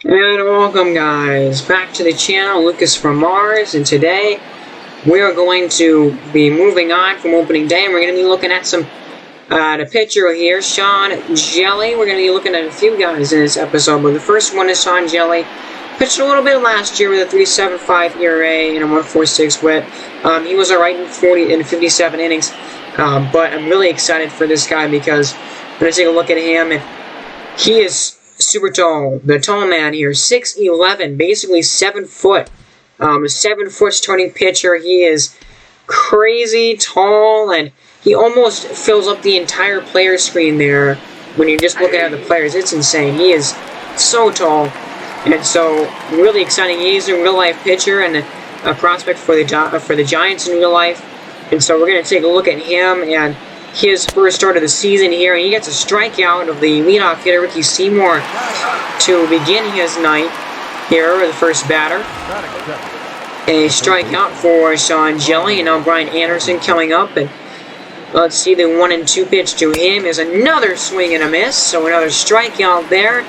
And welcome guys, back to the channel, Lucas from Mars, and today we are going to be moving on from opening day, and we're going to be looking at the pitcher here, Sean Hjelle. We're going to be looking at a few guys in this episode, but the first one is Sean Hjelle. Pitched a little bit last year with a 3.75 ERA and a 1.46 WHIP. He was alright in 57 innings, but I'm really excited for this guy because I'm going to take a look at him, and he is super tall. The tall man here, 6'11", basically 7 foot. A 7 foot starting pitcher. He is crazy tall, and he almost fills up the entire player screen there when you're just looking at the players. It's insane. He is so tall, and so really exciting. He's a real life pitcher and a prospect for the Giants in real life. And so we're going to take a look at him and his first start of the season here, and he gets a strikeout of the leadoff hitter, Ricky Seymour, to begin his night here, the first batter. A strikeout for Sean Hjelle, and now Brian Anderson coming up, and let's see, the 1-2 pitch to him is another swing and a miss, so another strikeout there.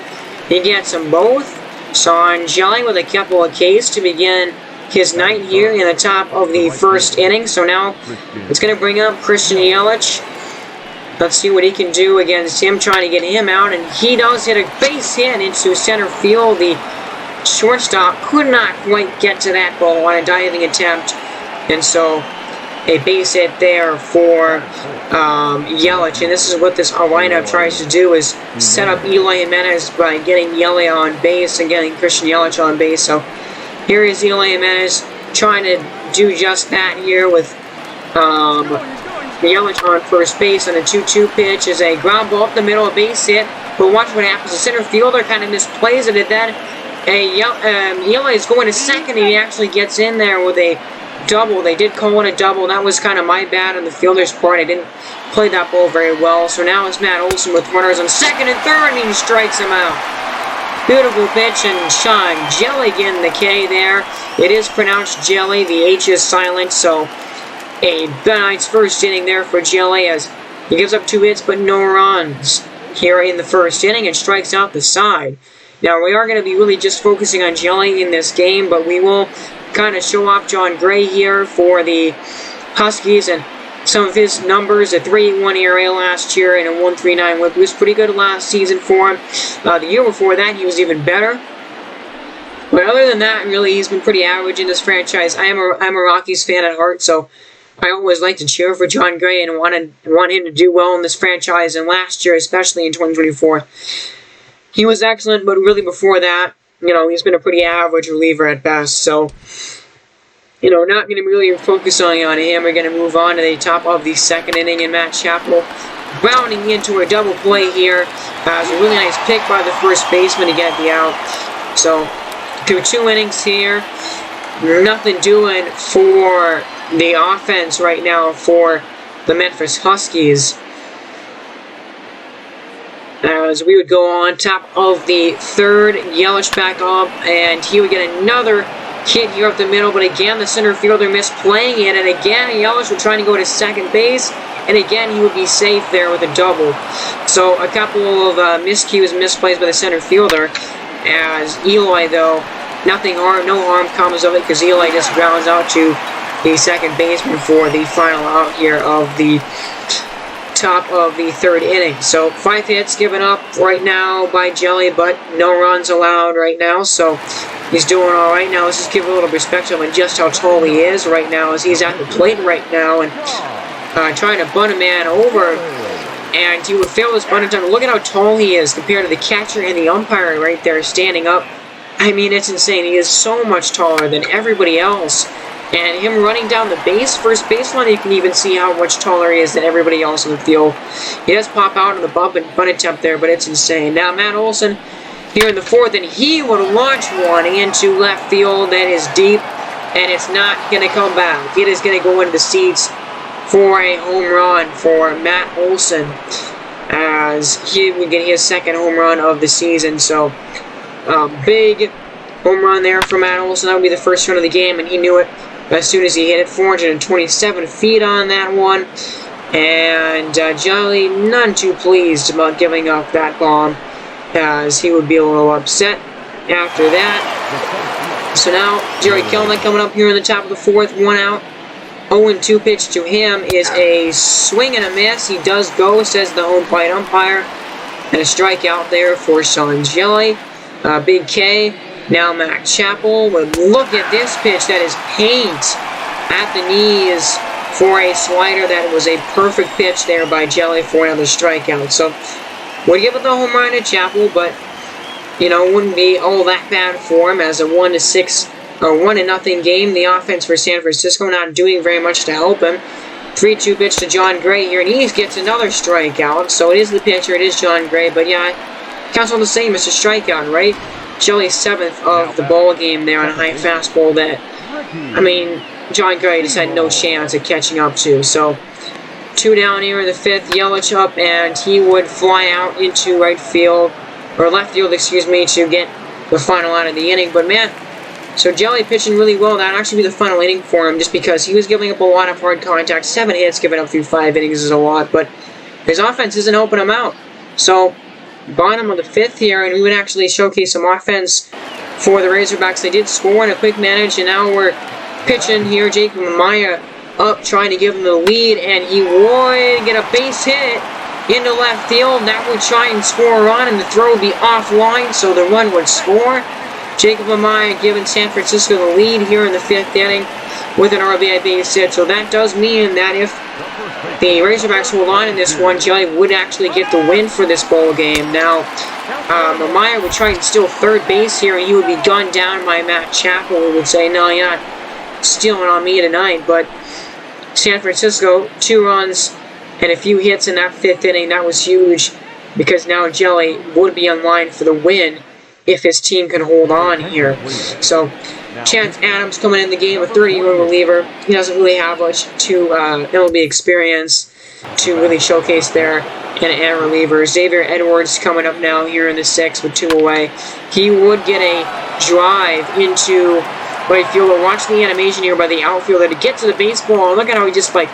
He gets them both. Sean Hjelle with a couple of Ks to begin his night here in the top of the first inning. So now it's going to bring up Christian Yelich. Let's see what he can do against him, trying to get him out, and he does hit a base hit into center field. The shortstop could not quite get to that ball on a diving attempt, and so a base hit there for Yelich. And this is what this lineup tries to do, is set up Eloy Jimenez by getting Hjelle on base and getting Christian Yelich on base. So here is Eloy Jimenez trying to do just that here with Yelich on first base on a 2-2 pitch. Is a ground ball up the middle, a base hit. But watch what happens. The center fielder kind of misplays it, and then Hjelle is going to second, and he actually gets in there with a double. They did call it a double. That was kind of my bad on the fielder's part. I didn't play that ball very well. So now it's Matt Olson with runners on second and third, and he strikes him out. Beautiful pitch, and Sean Hjelle getting the K there. It is pronounced Jelly. The H is silent, so a nice first inning there for Hjelle, as he gives up 2 hits but no runs here in the first inning and strikes out the side. Now we are going to be really just focusing on Hjelle in this game, but we will kind of show off Jon Gray here for the Huskies and some of his numbers. A 3.81 ERA last year and a 1.39 WHIP. He was pretty good last season for him. The year before that, he was even better. But other than that, really, he's been pretty average in this franchise. I'm a Rockies fan at heart, so I always like to cheer for Jon Gray and want him to do well in this franchise. And last year, especially in 2024, he was excellent. But really, before that, he's been a pretty average reliever at best. So, not going to really focus on him. We're going to move on to the top of the second inning, and Matt Chappell grounding into a double play here. It's a really nice pick by the first baseman to get the out. So, through 2 innings here, nothing doing for the offense right now for the Memphis Huskies. As we would go on top of the third, Yelich back up, and he would get another hit here up the middle, but again the center fielder misplaying it, and again Yelich would try to go to second base, and again he would be safe there with a double. So a couple of miscues, misplays by the center fielder, as Eloy, though, no harm comes of it, because Eloy just grounds out to the second baseman for the final out here of the top of the third inning. So 5 hits given up right now by Hjelle, but no runs allowed right now, so he's doing all right. Now let's just give a little perspective on just how tall he is right now, as he's at the plate right now and trying to bunt a man over, and he would fail this bunt attempt. Look at how tall he is compared to the catcher and the umpire right there standing up. I mean, it's insane. He is so much taller than everybody else. And him running down the first baseline, you can even see how much taller he is than everybody else in the field. He does pop out in the bunt attempt there, but it's insane. Now Matt Olson here in the fourth, and he would launch one into left field that is deep, and it's not going to come back. It is going to go into the seats for a home run for Matt Olson, as he would get his second home run of the season. So big home run there for Matt Olson. That would be the first run of the game, and he knew it as soon as he hit it. 427 feet on that one, and Hjelle none too pleased about giving up that bomb, as he would be a little upset. after that. So now, Jerry Kelnick coming up here in the top of the fourth, 1 out. 0-2 pitch to him is a swing and a miss. He does go, says the home plate umpire. And a strikeout there for Sean Hjelle. Big K. Now Mac Chappell. But look at this pitch. That is paint at the knees for a slider. That was a perfect pitch there by Hjelle for another strikeout. So, would give it the home run to Chappell, but, you know, wouldn't be all that bad for him as a 1-6 or 1-0 game. The offense for San Francisco not doing very much to help him. 3-2 pitch to John Gray here, and he gets another strikeout. So it is the pitcher, it is John Gray, but yeah, counts all the same as a strikeout, right? Hjelle's 7th of the ball game there on a high fastball that, I mean, John Gray just had no chance at catching up to. So 2 down here in the 5th, Yelich up, and he would fly out into right field, or left field, excuse me, to get the final out of the inning. But man, so Hjelle pitching really well. That would actually be the final inning for him, just because he was giving up a lot of hard contact. 7 hits given up through 5 innings is a lot, but his offense isn't helping him out. So bottom of the 5th here, and we would actually showcase some offense for the Razorbacks. They did score in a quick manage, and now we're pitching here. Jacob Amaya up, trying to give him the lead, and he would get a base hit into left field. That would try and score a run, and the throw would be offline, so the run would score. Jacob Amaya giving San Francisco the lead here in the 5th inning with an RBI base hit. So that does mean that if the Razorbacks hold on in this one, Hjelle would actually get the win for this ball game. Now, Amaya would try and steal third base here, and he would be gunned down by Matt Chappell, who would say, no, you're not stealing on me tonight. But San Francisco, 2 runs and a few hits in that 5th inning. That was huge, because now Hjelle would be on line for the win if his team can hold on here. So, Chance Adams coming in the game, a 30-year-old reliever. He doesn't really have much to MLB experience to really showcase there in reliever. Xavier Edwards coming up now here in the 6th with 2 away. He would get a drive into right field. Watch the animation here by the outfielder to get to the baseball. And look at how he just like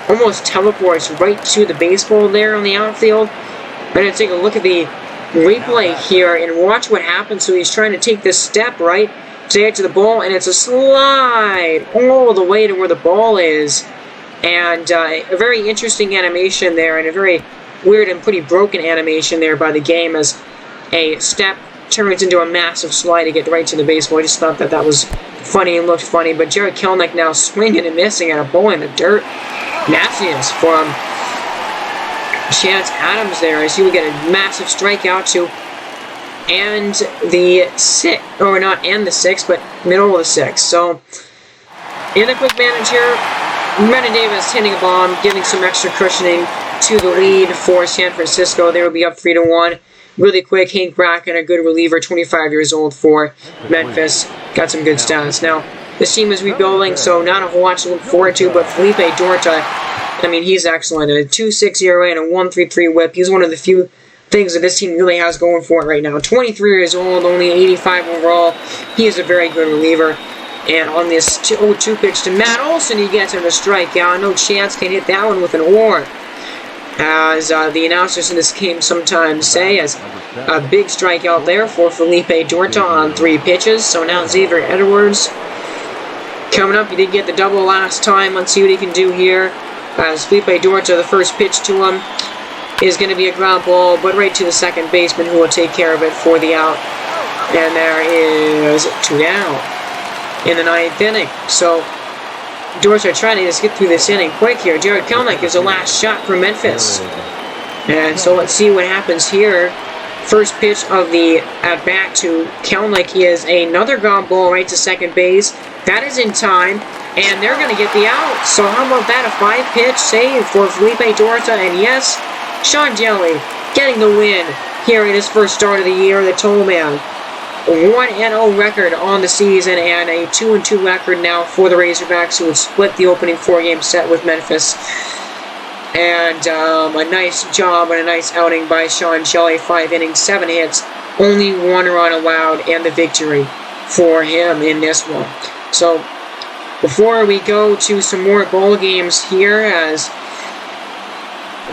almost teleports right to the baseball there on the outfield. I'm going to take a look at the replay here and watch what happens. So he's trying to take this step right to get to the ball, and it's a slide all the way to where the ball is. And a very interesting animation there, and a very weird and pretty broken animation there by the game as a step turns into a massive slide to get right to the baseball. I just thought that that was funny and looked funny. But Jared Kelnick now swinging and missing at a ball in the dirt. Nastiness from Chance Adams there, as he would get a massive strikeout to and the 6th, or not and the 6th, but middle of the 6th. So, in a quick manage here, Brendan Davis hitting a bomb, giving some extra cushioning to the lead for San Francisco. They will be up 3-1. Really quick, Hank Bracken, a good reliever, 25 years old for Memphis. Got some good stats. Now, this team is rebuilding, so not a whole lot to look forward to, but Felipe Dorta, I mean, he's excellent. A 2.6 ERA and a 1.33 whip. He's one of the few things that this team really has going for it right now. 23 years old, only 85 overall. He is a very good reliever. And on this 0-2 pitch to Matt Olson, he gets him a strikeout. No chance can hit that one with an WAR. As the announcers in this game sometimes say, as a big strikeout there for Felipe Dorta on 3 pitches. So now Xavier Edwards coming up. He did get the double last time. Let's see what he can do here. As Felipe Dorta, the first pitch to him is going to be a ground ball, but right to the second baseman, who will take care of it for the out. And there is 2 down in the 9th inning. So Dorta trying to just get through this inning quick here. Jared Kelnick is the last shot for Memphis. And so let's see what happens here. First pitch of the at-bat to Kelnick is another ground ball right to second base. That is in time, and they're going to get the out. So how about that? A 5-pitch save for Felipe Dorta, and yes, Sean Hjelle getting the win here in his first start of the year. The Toll Man, 1-0 record on the season and a 2-2 record now for the Razorbacks, who would split the opening 4-game set with Memphis. And a nice job and a nice outing by Sean Hjelle. 5 innings, 7 hits, only 1 run allowed, and the victory for him in this one. So before we go to some more ball games here, as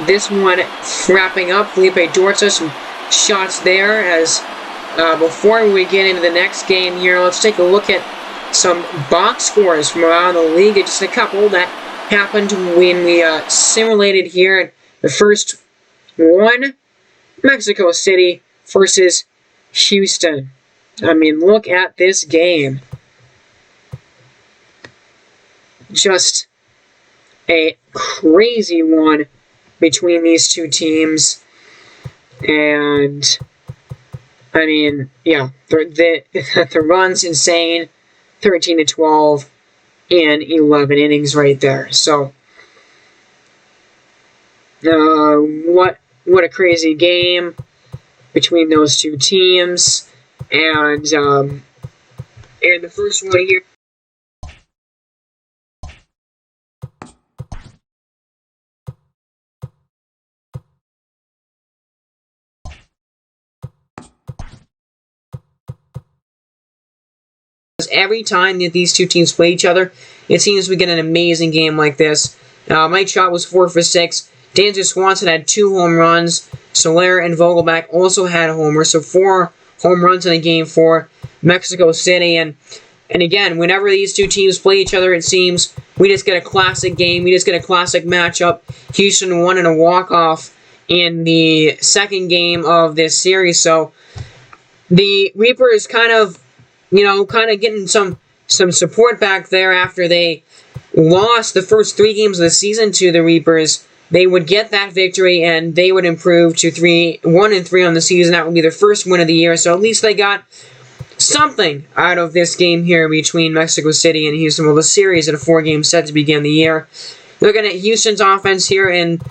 this one wrapping up, Felipe Dorta, some shots there as before we get into the next game here, let's take a look at some box scores from around the league. Just a couple that happened when we simulated here. The first one, Mexico City versus Houston. I mean, look at this game. Just a crazy one between these two teams. And, I mean, yeah, the run's insane. 13-12 in 11 innings right there. So, what a crazy game between those two teams. And the first one here. Every time that these two teams play each other, it seems we get an amazing game like this. Mike Trout was 4 for 6. Dansby Swanson had 2 home runs. Soler and Vogelbach also had homers, so 4 home runs in the game for Mexico City. And again, whenever these two teams play each other, it seems we just get a classic game. We just get a classic matchup. Houston won in a walk-off in the second game of this series. So the Reapers kind of getting some support back there after they lost the first 3 games of the season to the Reapers. They would get that victory, and they would improve to 1-3 on the season. That would be their first win of the year, so at least they got something out of this game here between Mexico City and Houston. Well, the series at a 4-game set to begin the year. Looking at Houston's offense here and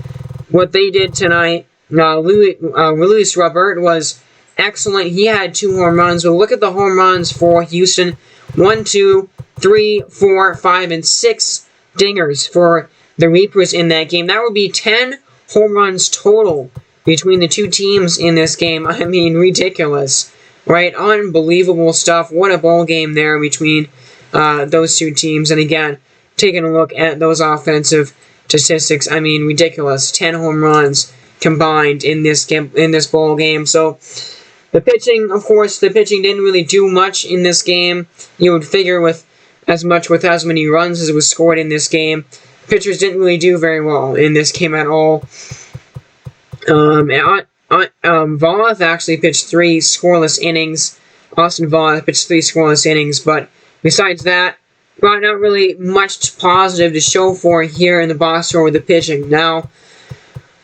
what they did tonight, Luis Robert was excellent. He had 2 home runs. But look at the home runs for Houston. 1, 2, 3, 4, 5, and 6 dingers for the Reapers in that game. That would be 10 home runs total between the two teams in this game. I mean, ridiculous, right? Unbelievable stuff. What a ball game there between those two teams. And again, taking a look at those offensive statistics, I mean, ridiculous. 10 home runs combined in this game, in this ball game. So the pitching, of course, didn't really do much in this game. You would figure with as many runs as was scored in this game. Pitchers didn't really do very well in this game at all. Voth actually pitched 3 scoreless innings. Austin Voth pitched 3 scoreless innings, but besides that, not really much positive to show for here in the box score with the pitching. Now,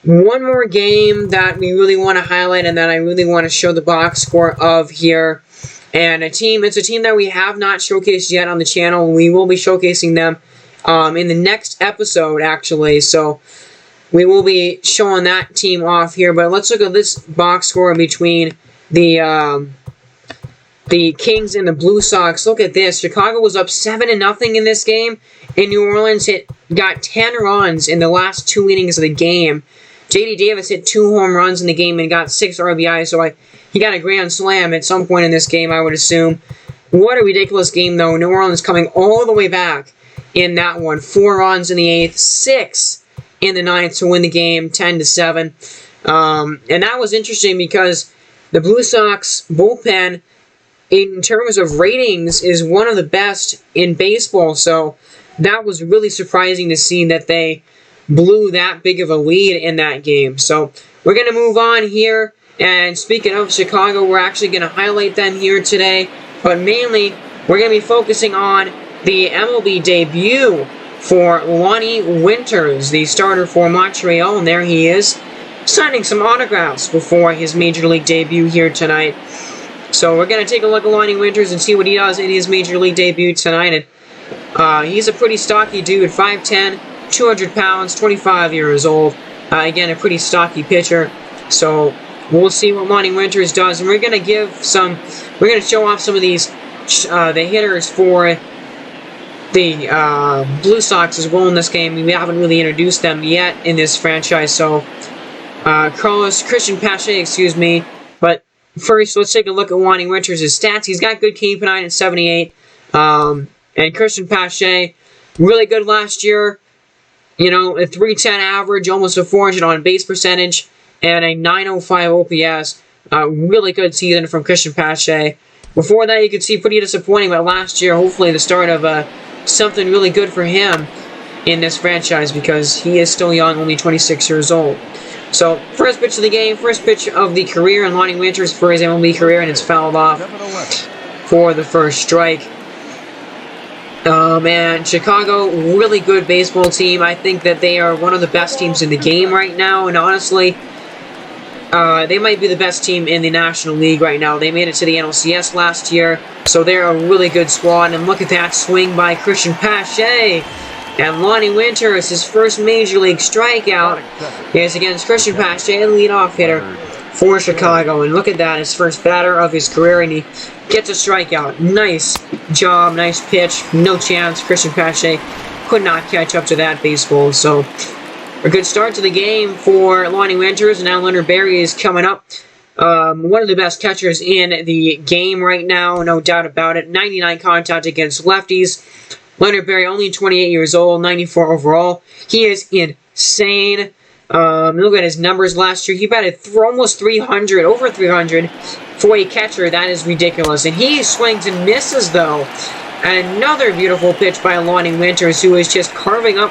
one more game that we really want to highlight and that I really want to show the box score of here. And it's a team that we have not showcased yet on the channel. We will be showcasing them in the next episode, actually. So we will be showing that team off here. But let's look at this box score between the Kings and the Blue Sox. Look at this. Chicago was up 7-0 in this game. And New Orleans got 10 runs in the last 2 innings of the game. J.D. Davis hit 2 home runs in the game and got 6 RBIs. So he got a grand slam at some point in this game, I would assume. What a ridiculous game, though. New Orleans coming all the way back in that one. 4 runs in the 8th, 6 in the 9th to win the game, 10-7. And that was interesting because the Blue Sox bullpen, in terms of ratings, is one of the best in baseball. So that was really surprising to see that they blew that big of a lead in that game. So we're going to move on here. And speaking of Chicago, we're actually going to highlight them here today. But mainly, we're going to be focusing on the MLB debut for Lonny Winters, the starter for Montreal. And there he is, signing some autographs before his Major League debut here tonight. So we're going to take a look at Lonny Winters and see what he does in his Major League debut tonight. And he's a pretty stocky dude, 5'10", 200 pounds, 25 years old. Again, a pretty stocky pitcher. So we'll see what Lonny Winters does. And we're going to show off some of these, the hitters for the Blue Sox as well in this game. We haven't really introduced them yet in this franchise. So Christian Pache, excuse me. But first, let's take a look at Lonny Winters' stats. He's got good K-9 at 78. And Christian Pache, really good last year. You know, a 310 average, almost a 400 on base percentage, and a 905 OPS. Really good season from Christian Pache. Before that, you could see pretty disappointing, but last year, hopefully the start of something really good for him in this franchise, because he is still young, only 26 years old. So, first pitch of the game, first pitch of the career, and Lonny Winters for his MLB career, and it's fouled off for the first strike. Man, Chicago, really good baseball team. I think that they are one of the best teams in the game right now, and honestly, they might be the best team in the National League right now. They made it to the NLCS last year, so they're a really good squad. And look at that swing by Christian Pache. And Lonny Winters, his first Major League strikeout is against Christian Pache, the leadoff hitter for Chicago. And look at that, his first batter of his career, and he gets a strikeout. Nice job, nice pitch, no chance. Christian Pache could not catch up to that baseball. So, a good start to the game for Lonny Winters, and now Leonard Berry is coming up. One of the best catchers in the game right now, no doubt about it. 99 contact against lefties. Leonard Berry, only 28 years old, 94 overall. He is insane. Look at his numbers last year. He batted almost 300, over 300 for a catcher. That is ridiculous. And he swings and misses, though. And another beautiful pitch by Lonny Winters, who is just carving up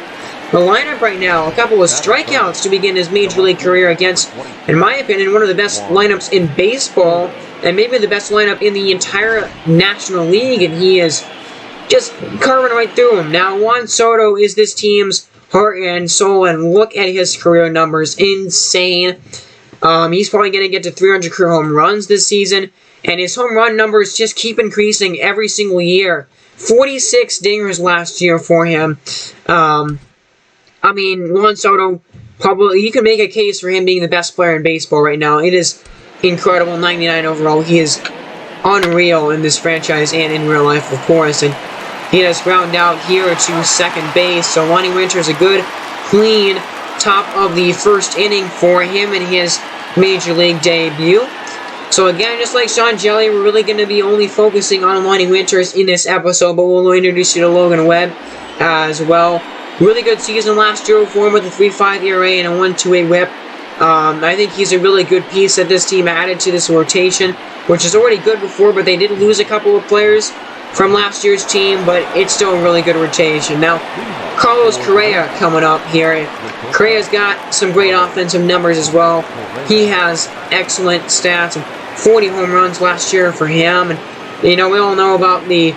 the lineup right now. A couple of strikeouts to begin his Major League career against, in my opinion, one of the best lineups in baseball, and maybe the best lineup in the entire National League, and he is just carving right through him. Now, Juan Soto is this team's heart and soul, and look at his career numbers. Insane. He's probably going to get to 300 career home runs this season, and his home run numbers just keep increasing every single year. 46 dingers last year for him. I mean, Juan Soto, probably, you can make a case for him being the best player in baseball right now. It is incredible, 99 overall. He is unreal in this franchise and in real life, of course. And he has ground out here to second base. So Lonny Winters, a good, clean top of the first inning for him in his Major League debut. So again, just like Sean Hjelle, we're really going to be only focusing on Lonny Winters in this episode, but we'll introduce you to Logan Webb as well. Really good season last year for him with a 3.5 ERA and a 1.28 WHIP. I think he's a really good piece that this team added to this rotation, which is already good before, but they did lose a couple of players from last year's team, but it's still a really good rotation. Now, Carlos Correa coming up here. Correa's got some great offensive numbers as well. He has excellent stats, and 40 home runs last year for him. And you know, we all know about the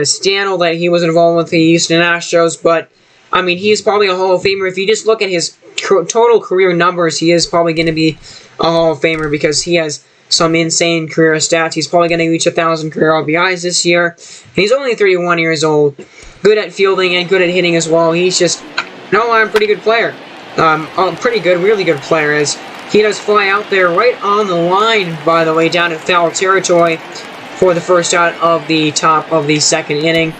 scandal that he was involved with the Houston Astros, but I mean, he's probably a Hall of Famer. If you just look at his total career numbers, he is probably going to be a Hall of Famer because he has some insane career stats. He's probably going to reach 1,000 career RBIs this year. And he's only 31 years old. Good at fielding and good at hitting as well. He's just, a pretty good player. Pretty good, really good player, as he does fly out there right on the line, by the way, down in foul territory for the first out of the top of the second inning.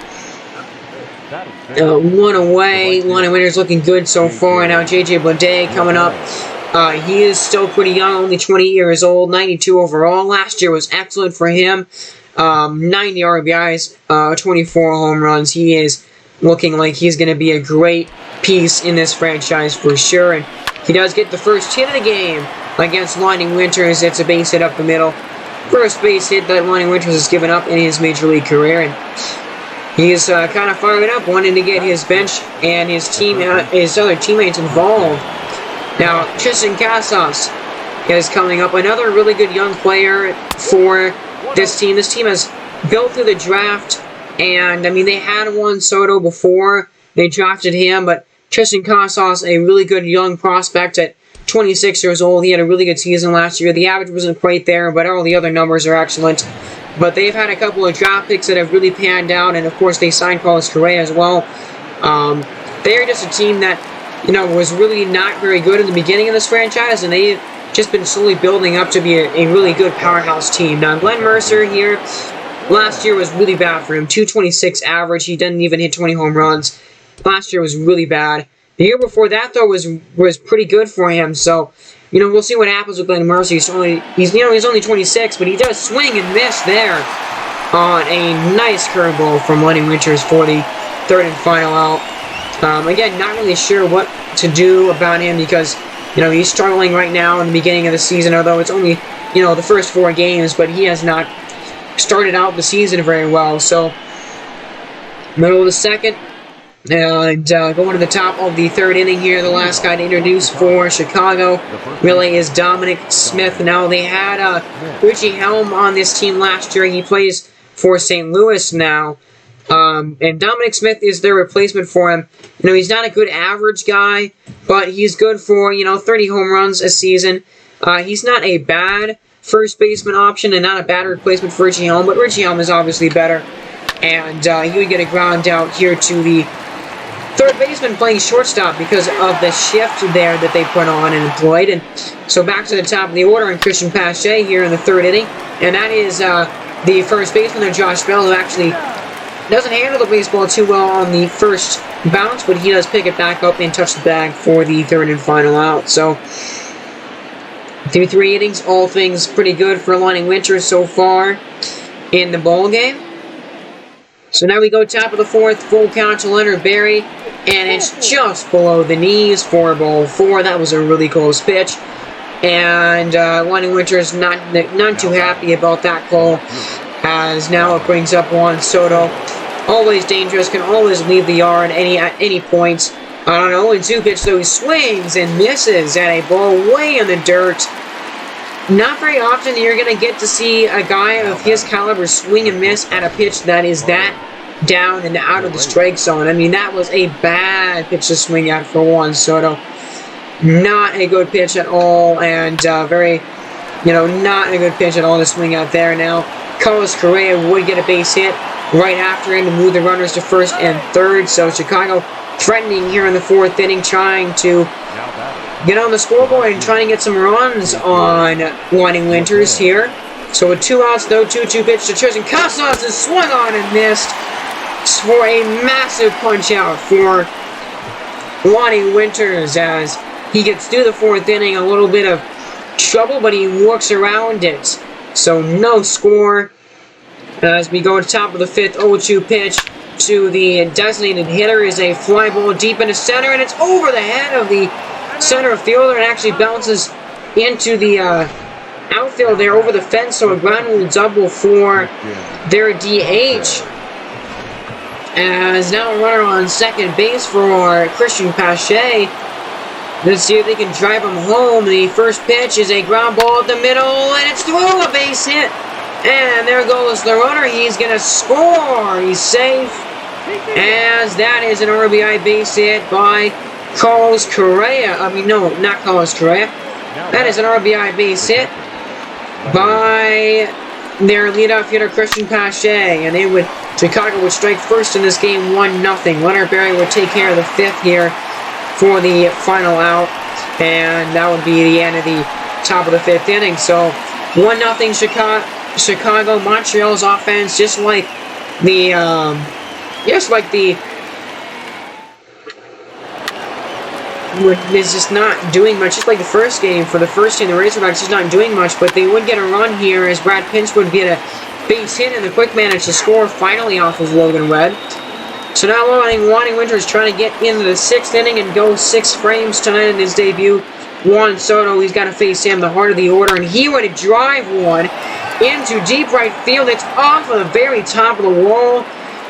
One away. Lonny Winters looking good so far. And now J.J. Bleday coming up. He is still pretty young, only 20 years old, 92 overall. Last year was excellent for him. 90 RBIs, 24 home runs. He is looking like he's going to be a great piece in this franchise for sure. And he does get the first hit of the game against Lonny Winters. It's a base hit up the middle. First base hit that Lonny Winters has given up in his Major League career. And he is kind of firing up, wanting to get his bench and his other teammates involved. Now, Tristan Casas is coming up. Another really good young player for this team. This team has built through the draft, and I mean, they had Juan Soto before they drafted him, but Tristan Casas, a really good young prospect at 26 years old. He had a really good season last year. The average wasn't quite there, but all the other numbers are excellent. But they've had a couple of draft picks that have really panned out, and of course they signed Carlos Correa as well. They are just a team that, was really not very good in the beginning of this franchise, and they've just been slowly building up to be a really good powerhouse team. Now, Glenn Mercer here, last year was really bad for him. 226 average. He didn't even hit 20 home runs. Last year was really bad. The year before that, though, was pretty good for him. So, we'll see what happens with Glenn Mercer. He's only 26, but he does swing and miss there on a nice curveball from Lonny Winters for the third and final out. Again, not really sure what to do about him because, he's struggling right now in the beginning of the season, although it's only the first 4 games, but he has not started out the season very well. So, middle of the second, and going to the top of the 3rd inning here, the last guy to introduce for Chicago really is Dominic Smith. Now, they had Richie Helm on this team last year. He plays for St. Louis now. And Dominic Smith is their replacement for him. He's not a good average guy, but he's good for, 30 home runs a season. He's not a bad first baseman option and not a bad replacement for Richie Helm, but Richie Helm is obviously better. And he would get a ground out here to the 3rd baseman playing shortstop because of the shift there that they put on and employed. And so back to the top of the order and Christian Pache here in the 3rd inning. And that is the first baseman there, Josh Bell, who actually doesn't handle the baseball too well on the first bounce, but he does pick it back up and touch the bag for the 3rd and final out. So, through 3 innings, all things pretty good for Lonny Winters so far in the ball game. So now we go top of the 4th, full count to Leonard Berry, and it's just below the knees for ball 4. That was a really close pitch, and Lonny Winters not too happy about that call, as now it brings up Juan Soto. Always dangerous, can always leave the yard at any point. On an 0-2 pitch, though, he swings and misses at a ball way in the dirt. Not very often you're going to get to see a guy of his caliber swing and miss at a pitch that is that down and out of the strike zone. I mean, that was a bad pitch to swing at for Juan Soto. Not a good pitch at all, and very, not a good pitch at all to swing out there. Now, Carlos Correa would get a base hit right after him to move the runners to 1st and 3rd. So Chicago threatening here in the 4th inning, trying to get on the scoreboard and trying to get some runs on Lonny Winters here. So with 2 outs, though, 2-2 pitch to Tristan Casas is swung on and missed for a massive punch out for Lonny Winters as he gets through the 4th inning. A little bit of trouble, but he works around it. So no score as we go to top of the 5th, 0-2 pitch to the designated hitter is a fly ball deep into center, and it's over the head of the center fielder and actually bounces into the outfield there over the fence, so a ground rule double for their DH. As now a runner on 2nd base for Christian Pache. Let's see if they can drive him home. The first pitch is a ground ball at the middle, and it's through a base hit. And there goes the runner. He's going to score. He's safe. As that is an RBI base hit by Carlos Correa. I mean, no, not Carlos Correa. That is an RBI base hit by their leadoff hitter, Christian Pache. And Chicago would strike first in this game 1-0. Leonard Berry would take care of the 5th here for the final out. And that would be the end of the top of the 5th inning. So 1-0 Chicago. Montreal's offense, just like the is just not doing much. Just like the first game, for the first team, the Razorbacks just not doing much, but they would get a run here as Brad Pinch would get a base hit and the quick manage to score finally off of Logan Webb. So now Lonny Winters trying to get into the 6th inning and go 6 frames tonight in his debut. Juan Soto, he's got to face him, the heart of the order, and he would drive one into deep right field. It's off of the very top of the wall.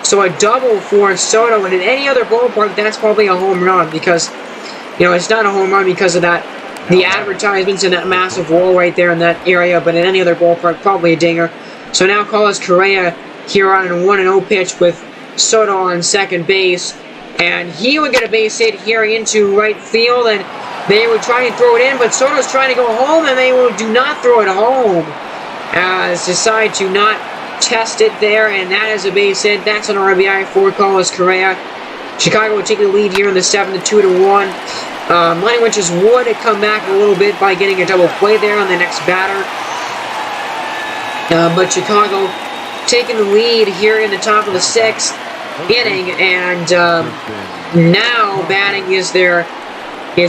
So a double for Soto, and in any other ballpark, that's probably a home run because, it's not a home run because of that, the advertisements and that massive wall right there in that area, but in any other ballpark, probably a dinger. So now Carlos Correa here on a 1-0 pitch with Soto on 2nd base, and he would get a base hit here into right field, and they would try and throw it in, but Soto's trying to go home, and they do not throw it home, as decide to not test it there, and that is a base hit. That's an RBI for Carlos Correa. Chicago would take the lead here in the 7-2 to 1. Lonny Winters would come back a little bit by getting a double play there on the next batter. But Chicago taking the lead here in the top of the 6th inning, and now batting is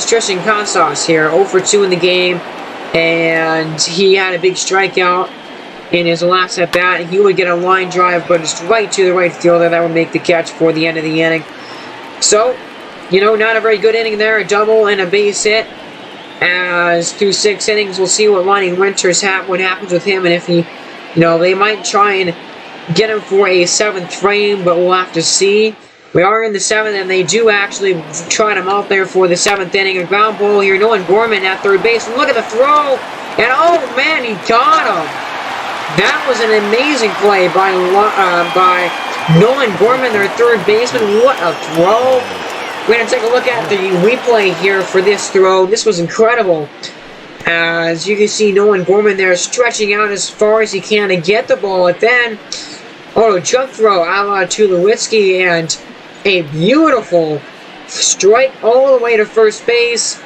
Tristan Casas here, 0 for 2 in the game, and he had a big strikeout in his last at bat. He would get a line drive, but it's right to the right fielder that would make the catch for the end of the inning. So, not a very good inning there, a double and a base hit As through 6 innings, we'll see what Lonny Winters what happens with him, and if he, they might try and get him for a 7th frame, but we'll have to see. We are in the 7th, and they do actually try him out there for the 7th inning. A ground ball here. Nolan Gorman at third base. Look at the throw, and oh man, he got him. That was an amazing play by Nolan Gorman, their third baseman. What a throw. We're going to take a look at the replay here for this throw. This was incredible. As you can see, Nolan Gorman there stretching out as far as he can to get the ball. And then, jump throw a la Tulowitzki, and a beautiful strike all the way to first base.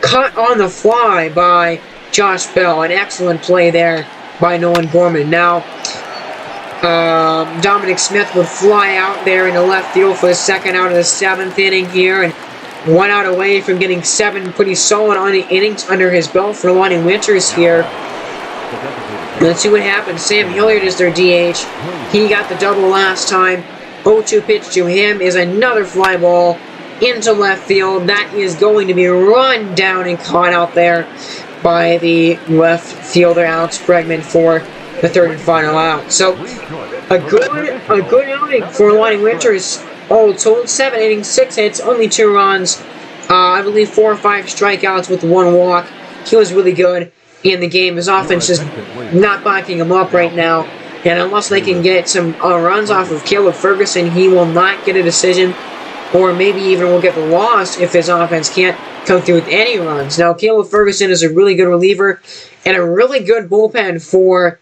Cut on the fly by Josh Bell. An excellent play there by Nolan Gorman. Now, Dominic Smith would fly out there into left field for the second out of the 7th inning here, and 1 out away from getting 7 pretty solid innings under his belt for Lonny Winters here. Let's see what happens. Sam Hilliard is their DH. He got the double last time. 0-2 pitch to him is another fly ball into left field. That is going to be run down and caught out there by the left fielder Alex Bregman for the 3rd and final out. So a good outing for Lonny Winters. All told, 7 innings, 6 hits, only 2 runs. I believe 4 or 5 strikeouts with 1 walk. He was really good in the game. His offense is not backing him up right now. And unless they can get some runs off of Caleb Ferguson, he will not get a decision, or maybe even will get the loss if his offense can't come through with any runs. Now, Caleb Ferguson is a really good reliever and a really good bullpen for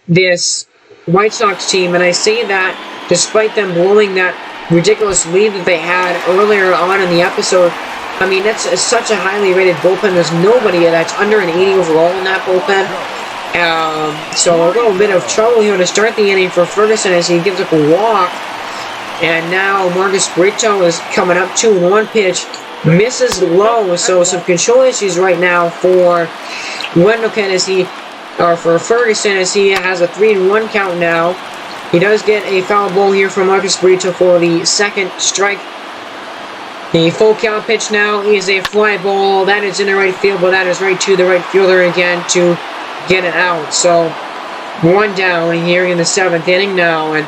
this White Sox team, and I say that despite them blowing that ridiculous lead that they had earlier on in the episode. I mean, that's such a highly rated bullpen. There's nobody that's under an 80 overall in that bullpen. So a little bit of trouble here to start the inning for Ferguson as he gives up a walk. And now Marcus Brito is coming up 2-1 pitch. Misses low, so some control issues right now for Wendelken for Ferguson as he has a 3-1 count now. He does get a foul ball here from Marcus Brito for the 2nd strike. The full count pitch now is a fly ball. That is in the right field, but that is right to the right fielder again to get it out. So 1 down here in the 7th inning now. And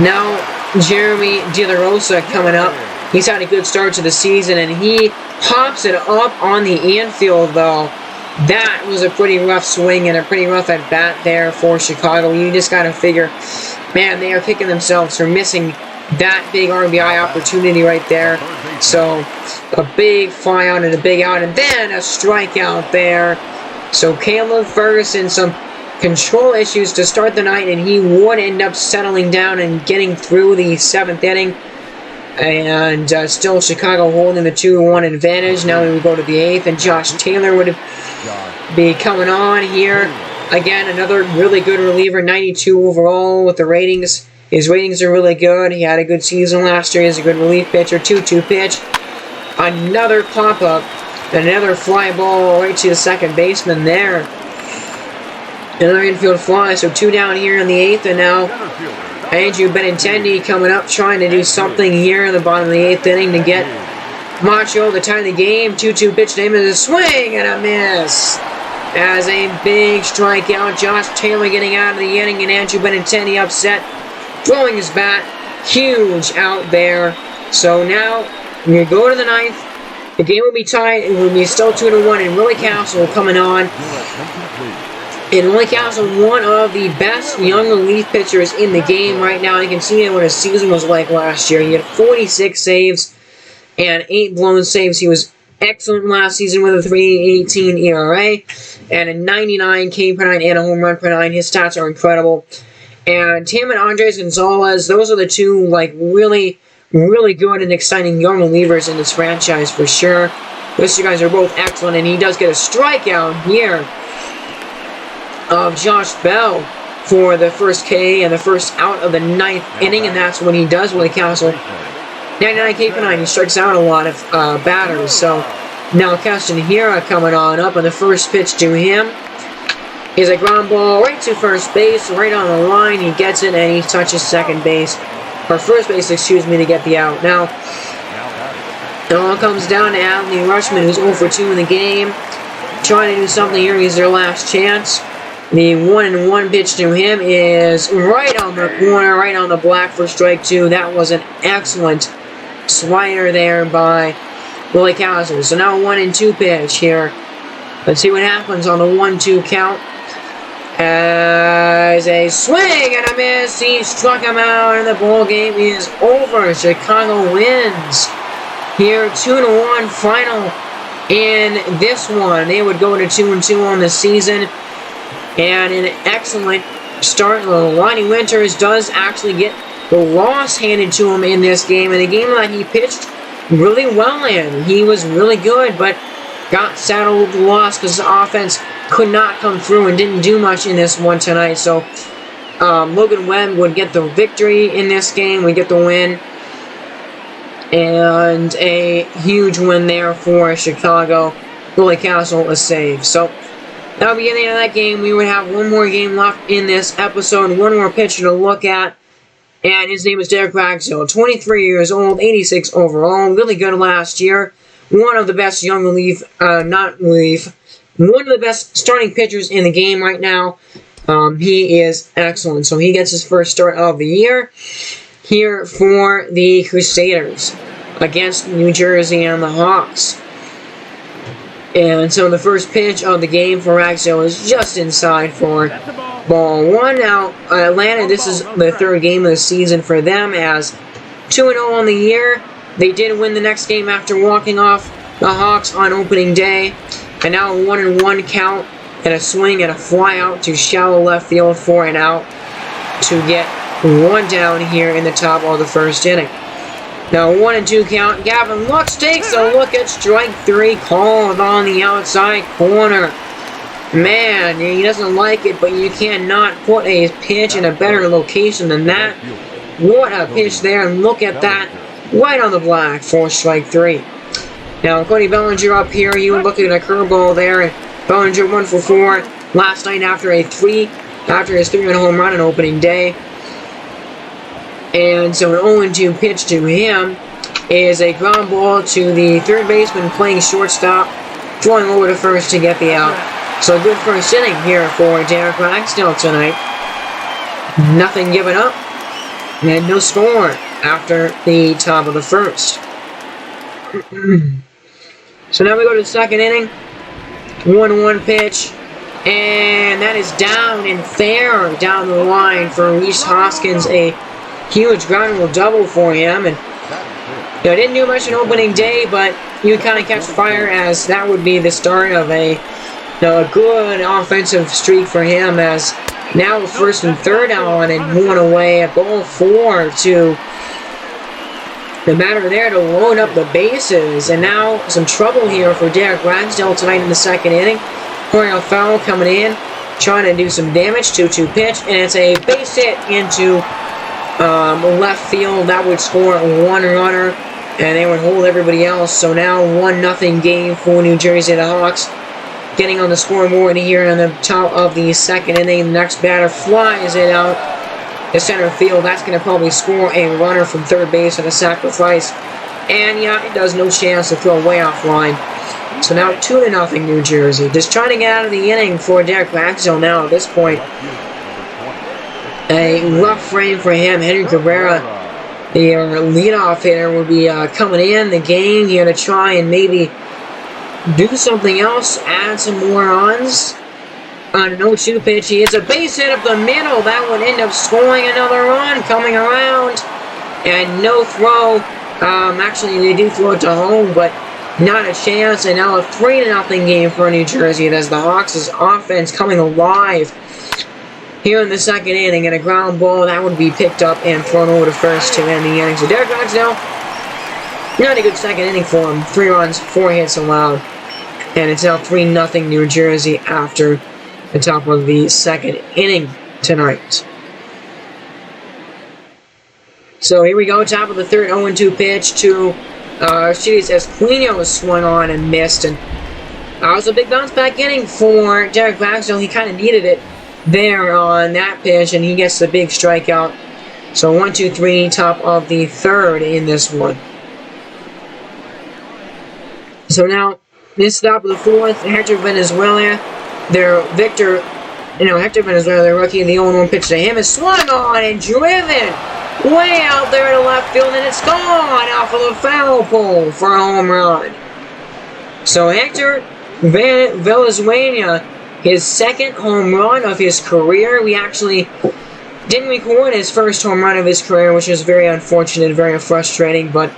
now Jeremy De La Rosa coming up. He's had a good start to the season, and he pops it up on the infield, though. That was a pretty rough swing and a pretty rough at-bat there for Chicago. You just got to figure, man, they are kicking themselves for missing that big RBI opportunity right there. So, a big fly out and a big out, and then a strikeout there. So, Caleb Ferguson, some control issues to start the night, and he would end up settling down and getting through the 7th inning. And still Chicago holding the 2-1 advantage. Now we would go to the 8th, and Josh Taylor would be coming on here. Again, another really good reliever, 92 overall with the ratings. His ratings are really good. He had a good season last year. He's a good relief pitcher. 2-2 pitch. Another pop-up. Another fly ball right to the 2nd baseman there. Another infield fly, so 2 down here in the 8th, and now Andrew Benintendi coming up, trying to do something here in the bottom of the 8th inning to get Macho to tie the game. 2-2 pitch to him is a swing and a miss. As a big strikeout, Josh Taylor getting out of the inning, and Andrew Benintendi upset, throwing his bat. Huge out there. So now we go to the 9th. The game will be tied. It will be still 2-1, and Willie Castle coming on. And Willie Castle, one of the best young relief pitchers in the game right now. You can see what his season was like last year. He had 46 saves and 8 blown saves. He was excellent last season with a 3.18 ERA and a 99 K per 9 and a home run per 9. His stats are incredible. And him and Andres Gonzalez, those are the two really, really good and exciting young relievers in this franchise for sure. Those two guys are both excellent, and he does get a strikeout here of Josh Bell for the first K and the first out of the 9th inning, and that's what he does with the Castle. 99 K per 9, he strikes out a lot of batters. So now Castanheira coming on up, and the first pitch to him is a ground ball right to first base, right on the line. He gets it, and he touches first base, excuse me, to get the out. Now, It all comes down to Adley Rutschman, who's 0 for 2 in the game. Trying to do something here. He's their last chance. The 1-1 pitch to him is right on the corner, right on the black for strike 2. That was an excellent slider there by Willie Castle. So now 1-2 pitch here. Let's see what happens on the 1-2 count. As a swing and a miss, he struck him out, and the ball game is over. Chicago wins here, 2-1 final in this one. They would go to 2-2 on the season, and an excellent start. Lonny Winters does actually get the loss handed to him in this game, and a game that he pitched really well in. He was really good, but got saddled with the loss because the offense could not come through and didn't do much in this one tonight. So Logan Webb would get the victory in this game. We get the win. And a huge win there for Chicago. Willie Castle a save. So that'll be the end of that game. We would have one more game left in this episode. One more pitcher to look at. And his name is Derek Ragsdale. 23 years old, 86 overall. Really good last year. One of the best young relief, one of the best starting pitchers in the game right now. He is excellent. So he gets his first start of the year here for the Crusaders against New Jersey and the Hawks. And so the first pitch of the game for Ragsdale is just inside for ball 1. Now, Atlanta, this is the third game of the season for them, as 2-0 on the year. They did win the next game after walking off the Hawks on opening day. And now a 1-1 count and a swing and a fly out to shallow left field for an out to get one down here in the top of the first inning. Now 1-2 count. Gavin Lux takes a look at strike 3, called on the outside corner. Man, he doesn't like it, but you cannot put a pitch in a better location than that. What a pitch there, and look at that. Right on the black for strike 3. Now, Cody Bellinger up here. He was looking at a curveball there. And Bellinger 1 for 4 last night after his 3-run home run on opening day. And so an 0-2 pitch to him is a ground ball to the third baseman playing shortstop, throwing over to first to get the out. So a good first inning here for Derek Ragsdale tonight. Nothing given up, and no score after the top of the first. So now we go to the second inning. 1-1 pitch. And that is down and fair down the line for Rhys Hoskins. A huge ground rule double for him. And didn't do much in opening day, but you kind of catch fire, as that would be the start of a good offensive streak for him, as now first and third on and 1 away at ball 4 to the batter there to load up the bases. And now some trouble here for Derek Ragsdale tonight in the second inning. Oriel Foul coming in, trying to do some damage. 2-2 pitch, and it's a base hit into left field. That would score 1 runner, and they would hold everybody else. So now 1-0 game for New Jersey. The Hawks getting on the scoreboard here on the top of the second inning. The next batter flies it out to center field. That's going to probably score a runner from third base on a sacrifice. And yeah, it does no chance to throw way offline. So now 2-0 New Jersey. Just trying to get out of the inning for Derek Ragsdale now at this point. A rough frame for him. Henry Cabrera, the leadoff hitter, will be coming in the game here to try and maybe do something else, add some more runs. On an 0-2 pitch, he hits a base hit up the middle. That would end up scoring another run, coming around. And no throw. Actually, they do throw it to home, but not a chance. And now a 3-0 game for New Jersey, as the Hawks' offense coming alive here in the second inning. And a ground ball that would be picked up and thrown over to first to end the inning. So Derek Ragsdale, not a good second inning for him. 3 runs, 4 hits allowed. And it's now 3-0 New Jersey after the top of the second inning tonight. So here we go, top of the third, 0-2 pitch to Esquino was swung on and missed. And it was a big bounce back inning for Derek Ragsdale. He kind of needed it there on that pitch, and he gets the big strikeout. So 1-2-3, top of the third in this one. So now, this stop of the fourth, Hector Venezuela, Hector Venezuela, the rookie, the 0-1 pitch to him is swung on and driven way out there to left field, and it's gone off of the foul pole for a home run. So Hector Venezuela, his second home run of his career. We actually didn't record his first home run of his career, which is very unfortunate, very frustrating, but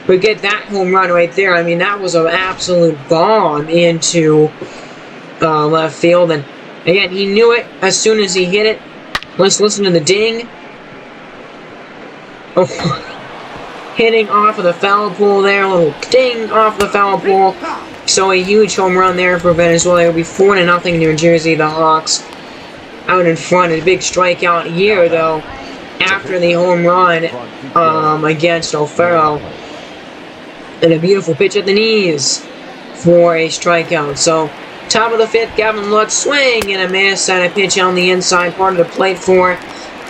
we get that home run right there. I mean, that was an absolute bomb into left field, and again, he knew it as soon as he hit it. Let's listen to the ding. Oh, hitting off of the foul pole there, a little ding off the foul pole. So a huge home run there for Venezuela. It'll be 4-0 New Jersey. The Hawks out in front. A big strikeout here, though, after the home run against O'Farrell. And a beautiful pitch at the knees for a strikeout. So, top of the fifth, Gavin Lutz swing and a miss, and a pitch on the inside part of the plate for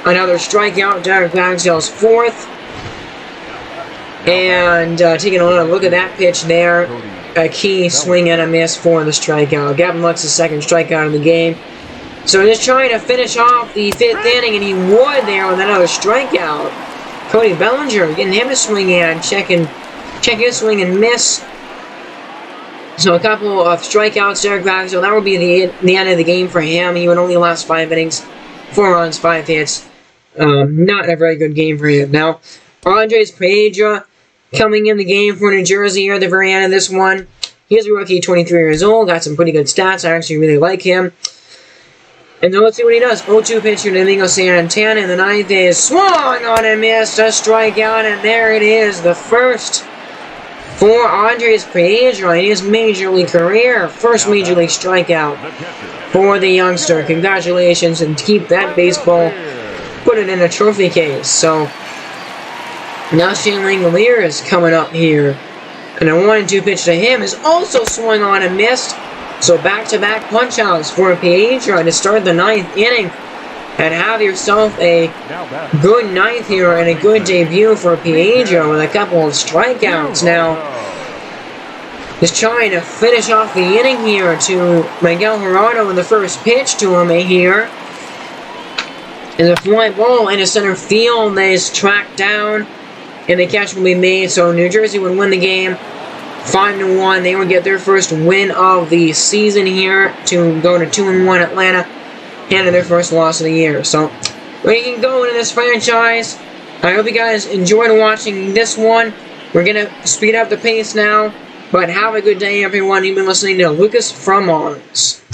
another strikeout. Derek Bagshall's fourth. And taking a look at that pitch there, a key swing and a miss for the strikeout. Gavin Lutz's second strikeout of the game. So just trying to finish off the fifth inning, and he would there with another strikeout. Cody Bellinger getting him a swing and check his swing and miss. So a couple of strikeouts, Derek Bagshall. That would be the end of the game for him. He would only last 5 innings, 4 runs, 5 hits. Not a very good game for him. Now, Andres Pedra coming in the game for New Jersey here at the very end of this one. He's a rookie, 23 years old. Got some pretty good stats. I actually really like him. And then let's see what he does. 0-2 pitcher to Domingo Santana in the ninth is swung on and missed, a strikeout, and there it is, the first for Andres Pedra in his Major League career. First Major League strikeout for the youngster. Congratulations, and keep that baseball, put it in a trophy case. So, now Shane Langolier is coming up here. And a 1-2 pitch to him is also swung on and missed. So back-to-back punch-outs for Pedra to start the ninth inning. And have yourself a good ninth here and a good debut for Pedra with a couple of strikeouts. Now, just trying to finish off the inning here to Miguel Gerardo with the first pitch to him here. And the fly ball into center field is tracked down, and the catch will be made. So New Jersey would win the game 5-1. They would get their first win of the season here to go to 2-1 Atlanta, and their first loss of the year. So we can go into this franchise. I hope you guys enjoyed watching this one. We're going to speed up the pace now. But have a good day, everyone. You've been listening to Lucas from Mars.